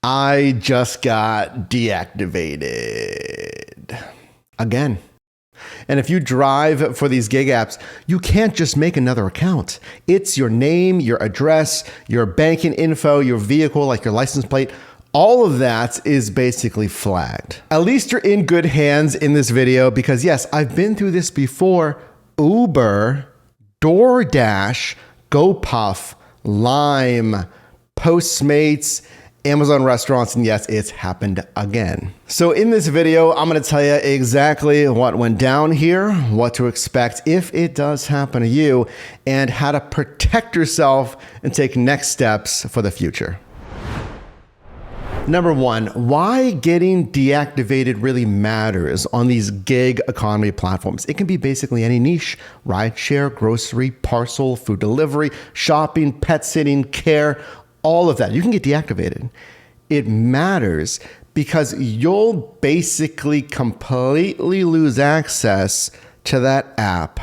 I just got deactivated again. And if you drive for these gig apps, you can't just make another account. It's your name, your address, your banking info, your vehicle, like your license plate. All of that is basically flagged. At least you're in good hands in this video because yes, I've been through this before. Uber, DoorDash, GoPuff, Lime, Postmates, Amazon restaurants, and yes, it's happened again. So in this video, I'm gonna tell you exactly what went down here, what to expect if it does happen to you, and how to protect yourself and take next steps for the future. Number one, why getting deactivated really matters on these gig economy platforms. It can be basically any niche: rideshare, grocery, parcel, food delivery, shopping, pet sitting, care, all of that. You can get deactivated. It matters because you'll basically completely lose access to that app,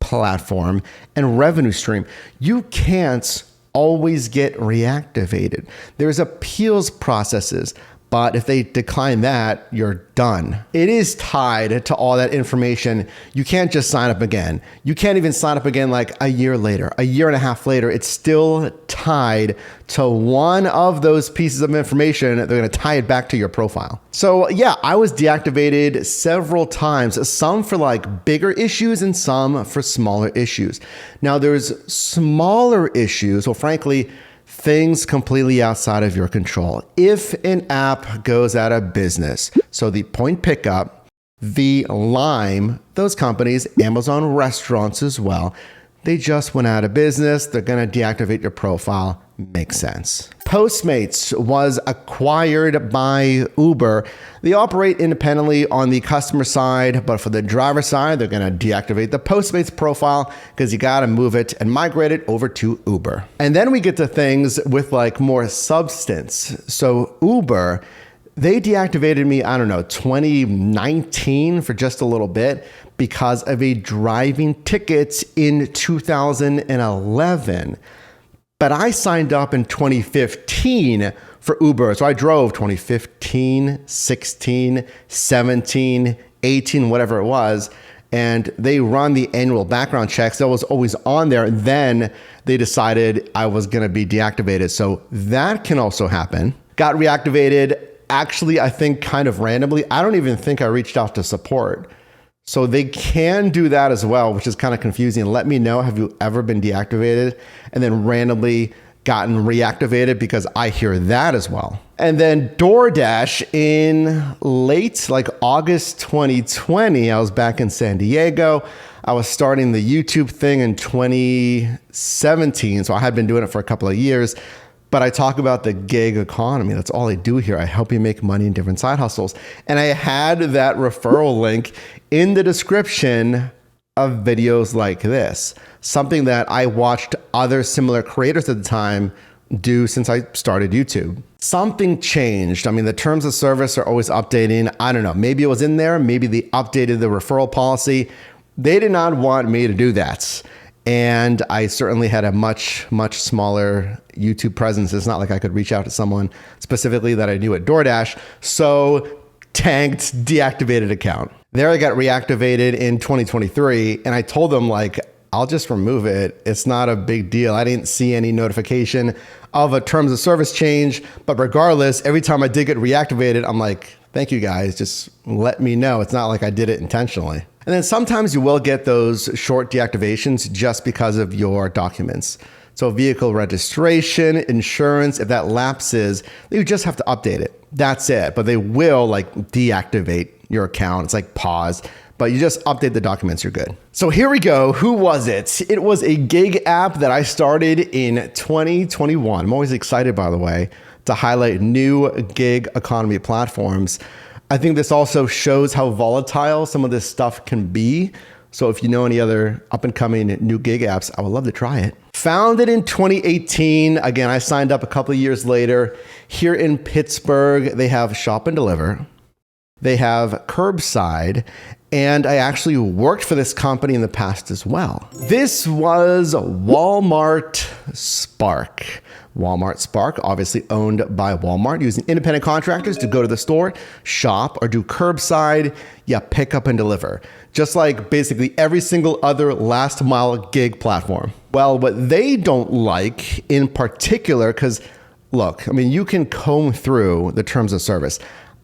platform, and revenue stream. You can't always get reactivated. There's appeals processes, but if they decline that, you're done. It is tied to all that information. You can't just sign up again. You can't even sign up again like a year later, a year and a half later. It's still tied to one of those pieces of information. They're gonna tie it back to your profile. So yeah, I was deactivated several times, some for like bigger issues and some for smaller issues. Now there's smaller issues, well frankly, things completely outside of your control. If an app goes out of business, so the Point Pickup, the Lime, those companies, Amazon restaurants as well, they just went out of business. They're gonna deactivate your profile. Makes sense. Postmates was acquired by Uber. They operate independently on the customer side, but for the driver side, they're gonna deactivate the Postmates profile because you gotta move it and migrate it over to Uber. And then we get to things with like more substance. So Uber, they deactivated me, I don't know, 2019 for just a little bit because of a driving ticket in 2011. But I signed up in 2015 for Uber. So I drove 2015, 16, 17, 18, whatever it was. And they run the annual background checks. That was always on there. And then they decided I was going to be deactivated. So that can also happen. Got reactivated. Actually, I think kind of randomly. I don't even think I reached out to support. So they can do that as well, which is kind of confusing. Let me know, have you ever been deactivated and then randomly gotten reactivated, because I hear that as well. And then DoorDash in late, like August 2020, I was back in San Diego. I was starting the YouTube thing in 2017. So I had been doing it for a couple of years. But I talk about the gig economy. That's all I do here. I help you make money in different side hustles. And I had that referral link in the description of videos like this, something that I watched other similar creators at the time do since I started YouTube. Something changed. I mean, the terms of service are always updating. I don't know, maybe it was in there. Maybe they updated the referral policy. They did not want me to do that. And I certainly had a much, much smaller YouTube presence. It's not like I could reach out to someone specifically that I knew at DoorDash. So tanked, deactivated account. There I got reactivated in 2023. And I told them like, I'll just remove it. It's not a big deal. I didn't see any notification of a terms of service change. But regardless, every time I did get reactivated, I'm like, thank you guys. Just let me know. It's not like I did it intentionally. And then sometimes you will get those short deactivations just because of your documents. So vehicle registration, insurance, if that lapses, you just have to update it. That's it. But they will like deactivate your account. It's like pause, but you just update the documents, you're good. So here we go. Who was it? It was a gig app that I started in 2021. I'm always excited, by the way, to highlight new gig economy platforms. I think this also shows how volatile some of this stuff can be. So if you know any other up and coming new gig apps, I would love to try it. Founded in 2018. Again, I signed up a couple of years later. Here in Pittsburgh, they have Shop and Deliver. They have Curbside. And I actually worked for this company in the past as well. This was Walmart Spark. Walmart Spark, obviously owned by Walmart, using independent contractors to go to the store, shop, or do curbside, pick up and deliver. Just like basically every single other last mile gig platform. Well, what they don't like in particular, because look, I mean, you can comb through the terms of service.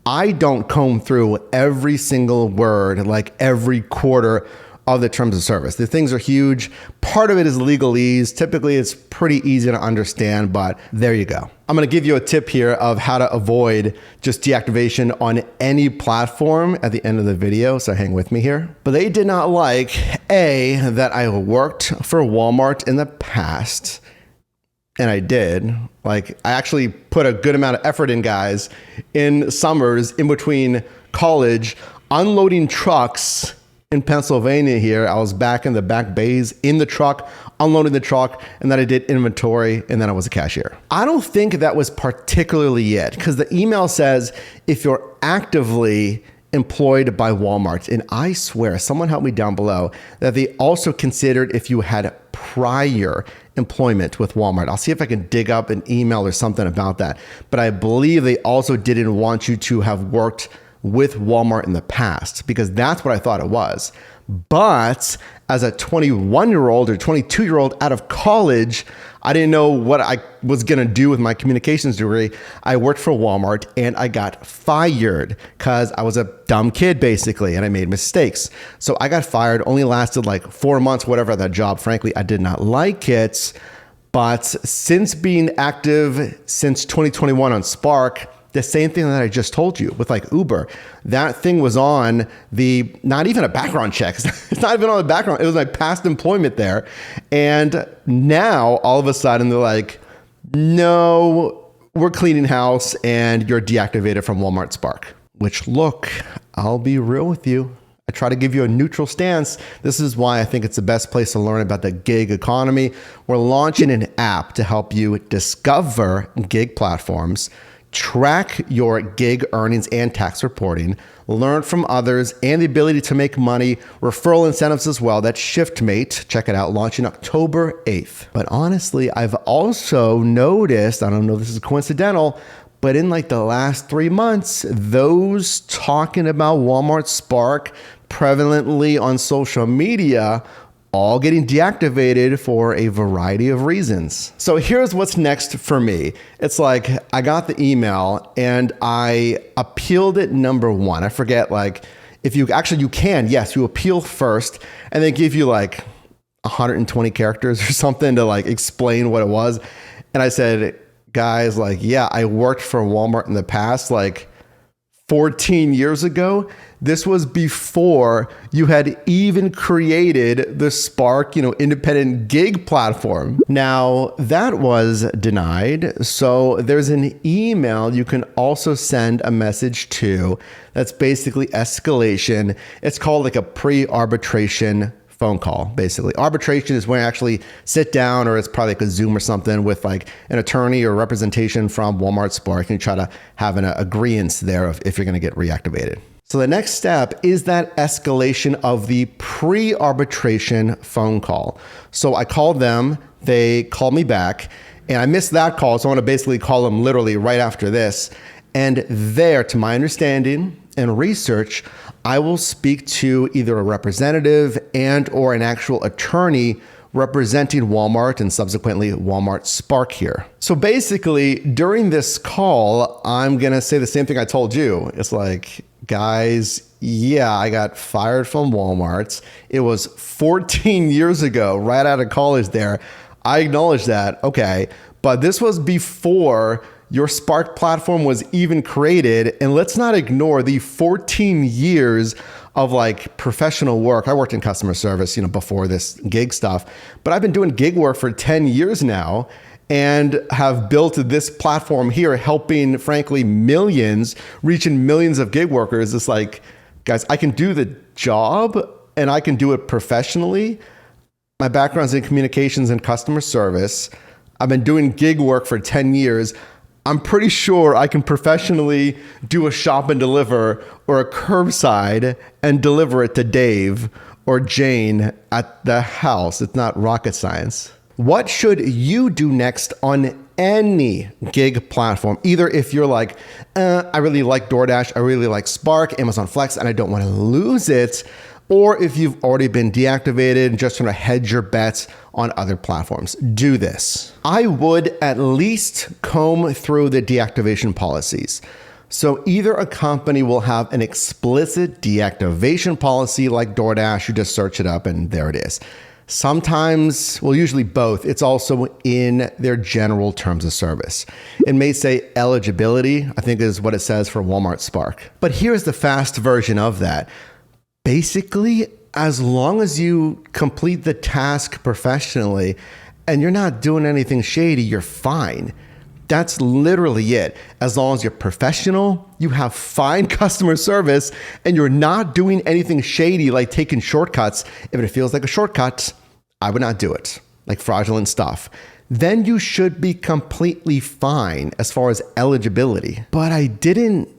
I don't comb through every single word, like every quarter of the terms of service. The things are huge. Part of it is legalese. Typically, it's pretty easy to understand, but there you go. I'm going to give you a tip here of how to avoid just deactivation on any platform at the end of the video, so hang with me here. But they did not like, A, that I worked for Walmart in the past, and I did. Like, I actually put a good amount of effort in, guys, in summers in between college, unloading trucks in Pennsylvania here. I was back in the back bays in the truck, unloading the truck, and then I did inventory, and then I was a cashier. I don't think that was particularly it, because the email says if you're actively employed by Walmart, and I swear, someone help me down below, that they also considered if you had prior employment with Walmart. I'll see if I can dig up an email or something about that. But I believe they also didn't want you to have worked with Walmart in the past, because that's what I thought it was. But as a 21-year-old or 22-year-old out of college, I didn't know what I was going to do with my communications degree. I worked for Walmart and I got fired because I was a dumb kid, basically, and I made mistakes. So I got fired, only lasted like 4 months, whatever, that job. Frankly, I did not like it. But since being active since 2021 on Spark, the same thing that I just told you with like Uber, that thing was on the, not even a background check. It's not even on the background. It was my past employment there. And now all of a sudden they're like, no, we're cleaning house and you're deactivated from Walmart Spark. Which, look, I'll be real with you. I try to give you a neutral stance. This is why I think it's the best place to learn about the gig economy. We're launching an app to help you discover gig platforms, track your gig earnings and tax reporting, learn from others, and the ability to make money, referral incentives as well. That's ShiftMate. Check it out, launching October 8th. But honestly, I've also noticed, I don't know if this is coincidental, but in like the last 3 months, those talking about Walmart Spark prevalently on social media all getting deactivated for a variety of reasons. So here's what's next for me. It's like I got the email and I appealed it, number one. I forget, like, if you actually, you can, yes, you appeal first and they give you like 120 characters or something to like explain what it was. And I said, guys, like, yeah, I worked for Walmart in the past, like 14 years ago. This was before you had even created the Spark, independent gig platform. Now that was denied. So there's an email you can also send a message to that's basically escalation. It's called like a pre-arbitration phone call. Basically, arbitration is when I actually sit down, or it's probably like a Zoom or something, with like an attorney or representation from Walmart Spark, and you try to have an agreement there of if you're going to get reactivated. So the next step is that escalation of the pre-arbitration phone call. So I called them, they called me back, and I missed that call. So I want to basically call them literally right after this. And there, to my understanding and research, I will speak to either a representative and or an actual attorney representing Walmart and subsequently Walmart Spark here. So basically, during this call, I'm going to say the same thing I told you. It's like, guys, yeah, I got fired from Walmart. It was 14 years ago, right out of college there. I acknowledge that. Okay. But this was before your Spark platform was even created. And let's not ignore the 14 years of like professional work. I worked in customer service, before this gig stuff, but I've been doing gig work for 10 years now and have built this platform here, helping, frankly, millions, reaching millions of gig workers. It's like, guys, I can do the job and I can do it professionally. My background's in communications and customer service. I've been doing gig work for 10 years. I'm pretty sure I can professionally do a shop and deliver or a curbside and deliver it to Dave or Jane at the house. It's not rocket science. What should you do next on any gig platform? Either if you're like, I really like DoorDash, I really like Spark, Amazon Flex, and I don't want to lose it, or if you've already been deactivated and just trying to hedge your bets on other platforms. Do this. I would at least comb through the deactivation policies. So either a company will have an explicit deactivation policy like DoorDash, you just search it up and there it is. Sometimes, well, usually both, it's also in their general terms of service. It may say eligibility, I think is what it says for Walmart Spark. But here's the fast version of that. Basically, as long as you complete the task professionally and you're not doing anything shady, you're fine. That's literally it. As long as you're professional, you have fine customer service, and you're not doing anything shady like taking shortcuts. If it feels like a shortcut, I would not do it, like fraudulent stuff. Then you should be completely fine as far as eligibility. But I didn't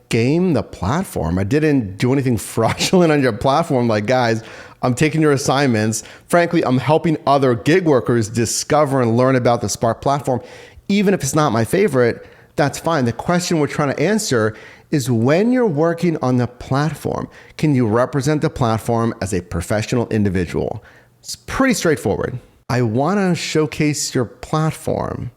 game the platform. I didn't do anything fraudulent on your platform. Like, guys, I'm taking your assignments. Frankly, I'm helping other gig workers discover and learn about the Spark platform. Even if it's not my favorite, that's fine. The question we're trying to answer is, when you're working on the platform, can you represent the platform as a professional individual? It's pretty straightforward. I want to showcase your platform.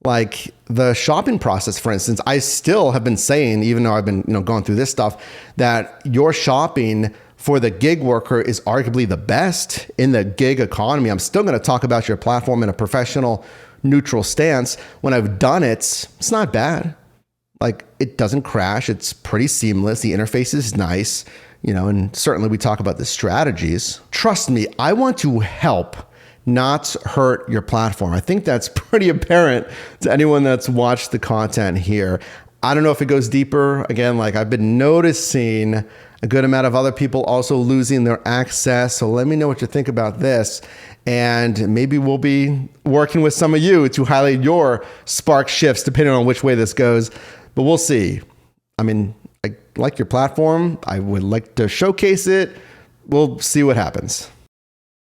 Like the shopping process, for instance, I still have been saying, even though I've been going through this stuff, that your shopping for the gig worker is arguably the best in the gig economy. I'm still going to talk about your platform in a professional, neutral stance. When I've done it, it's not bad. Like, it doesn't crash. It's pretty seamless. The interface is nice, and certainly we talk about the strategies. Trust me, I want to help, not hurt your platform. I think that's pretty apparent to anyone that's watched the content here. I don't know if it goes deeper. Again, like, I've been noticing a good amount of other people also losing their access. So let me know what you think about this. And maybe we'll be working with some of you to highlight your Spark shifts, depending on which way this goes. But we'll see. I mean, I like your platform. I would like to showcase it. We'll see what happens.